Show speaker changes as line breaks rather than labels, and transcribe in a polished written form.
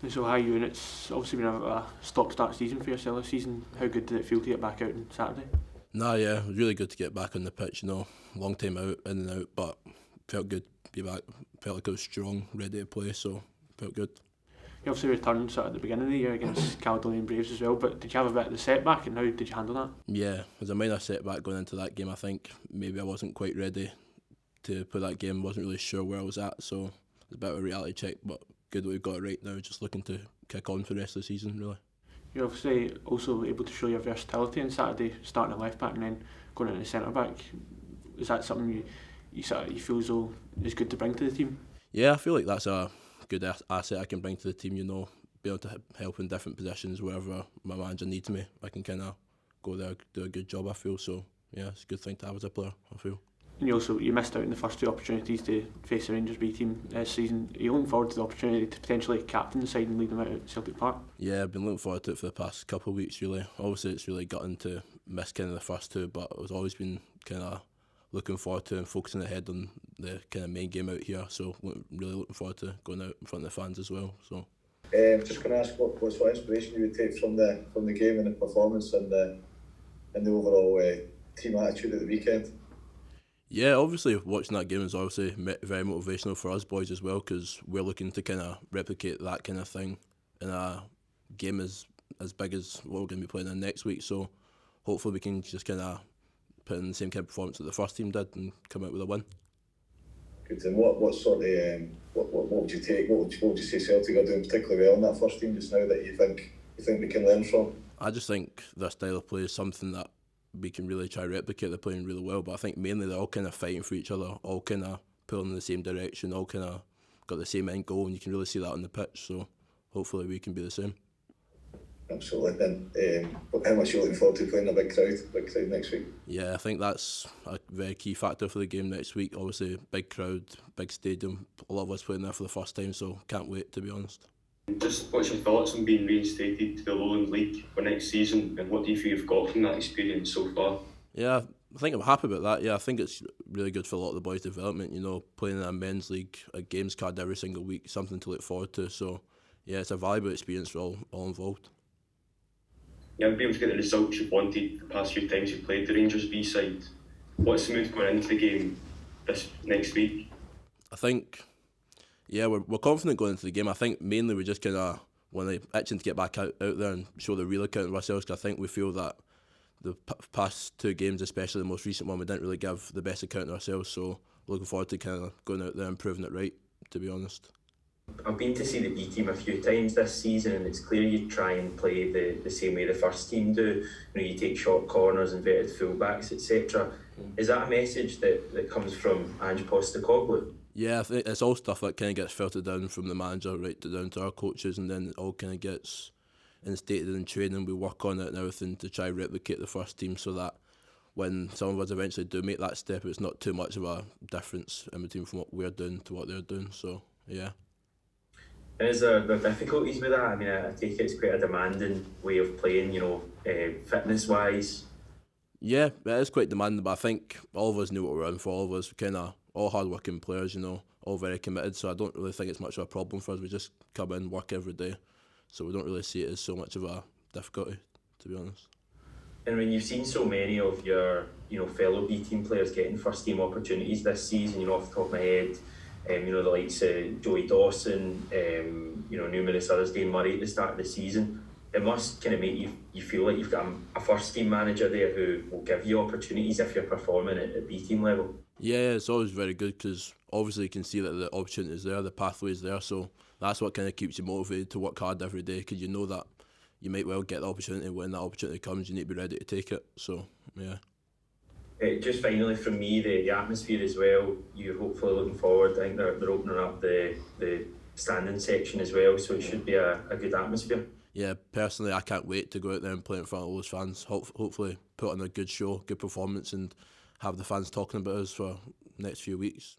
And so, how you? And it's obviously been a stop-start season for yourself this season. How good did it feel to get back out on Saturday?
Nah, yeah, it was really good to get back on the pitch. Long time out, in and out, but felt good to be back. Felt like I was strong, ready to play, so felt good.
You obviously returned sort of at the beginning of the year against Caledonian Braves as well, but did you have a bit of the setback, and how did you handle that?
Yeah, it was a minor setback going into that game. I think maybe I wasn't quite ready to play that game. Wasn't really sure where I was at, so it's a bit of a reality check. But good that we've got it right now. Just looking to kick on for the rest of the season, really.
You're obviously also able to show your versatility on Saturday, starting at left back and then going into centre back. Is that something you feel as though is good to bring to the team?
Yeah, I feel like that's a good asset I can bring to the team. Be able to help in different positions wherever my manager needs me. I can kind of go there, do a good job. I feel so. Yeah, it's a good thing to have as a player. I feel.
And you missed out in the first two opportunities to face the Rangers B team this season. Are you looking forward to the opportunity to potentially captain the side and lead them out at Celtic Park?
Yeah, I've been looking forward to it for the past couple of weeks, really. Obviously, it's really gutting to miss kind of the first two, but I've always been kind of looking forward to and focusing ahead on the kind of main game out here. So really looking forward to going out in front of the fans as well. So.
Just going to ask what sort of inspiration you would take from the game and the performance and the overall team attitude at the weekend.
Yeah, obviously watching that game is obviously very motivational for us boys as well, because we're looking to kind of replicate that kind of thing in a game as big as what we're going to be playing in next week. So hopefully we can just kind of put in the same kind of performance that the first team did and come out with a win.
Good. And what sort of what would you take? What would you say Celtic are doing particularly well in that first team just now that you think we can learn from?
I just think their style of play is something that we can really try to replicate. They're playing really well, but I think mainly they're all kind of fighting for each other, all kind of pulling in the same direction, all kind of got the same end goal, and you can really see that on the pitch. So hopefully we can be the same.
Absolutely. Then, how much are you looking forward to playing a big crowd next week?
Yeah, I think that's a very key factor for the game next week. Obviously, big crowd, big stadium, a lot of us playing there for the first time, so can't wait, to be honest.
Just what's your thoughts on being reinstated to the Lowland League for next season, and what do you feel you've got from that experience so far?
Yeah, I think I'm happy about that. Yeah, I think it's really good for a lot of the boys' development, playing in a men's league, a games card every single week, something to look forward to. So, yeah, it's a valuable experience for all involved.
You haven't been able to get the results you've wanted the past few times you've played the Rangers B side. What's the mood going into the game this next week?
I think, yeah, we're confident going into the game. I think mainly we just kind of itching to get back out there and show the real account of ourselves, because I think we feel that the past two games, especially the most recent one, we didn't really give the best account of ourselves. So looking forward to kind of going out there and proving it right, to be honest.
I've been to see the B team a few times this season, and it's clear you try and play the same way the first team do. You take short corners, inverted fullbacks, etc. Is that a message that comes from Ange Postecoglou?
Yeah, I think it's all stuff that kind of gets filtered down from the manager right down to our coaches, and then it all kind of gets instated in training. We work on it and everything to try and replicate the first team, so that when some of us eventually do make that step, it's not too much of a difference in between from what we're doing to what they're doing. So, yeah.
And is there difficulties with that? I mean, I take it's quite a demanding way of playing, fitness-wise.
Yeah, it is quite demanding, but I think all of us knew what we were in for. All of us kind of all hard-working players, all very committed, so I don't really think it's much of a problem for us. We just come in, work every day, so we don't really see it as so much of a difficulty, to be honest.
And when you've seen so many of your fellow B team players getting first team opportunities this season, off the top of my head, the likes of Joey Dawson, numerous others, Dane Murray at the start of the season, it must kind of make you feel like you've got a first team manager there who will give you opportunities if you're performing at B team level.
Yeah, it's always very good, because obviously you can see that the opportunity is there, the pathway is there, so that's what kind of keeps you motivated to work hard every day, because you know that you might well get the opportunity. When that opportunity comes, you need to be ready to take it. So, yeah.
Just finally from me, the atmosphere as well, you're hopefully looking forward. I think they're opening up the standing section as well, so it should be a good atmosphere.
Yeah, personally, I can't wait to go out there and play in front of those fans. Hopefully put on a good show, good performance, and have the fans talking about us for the next few weeks.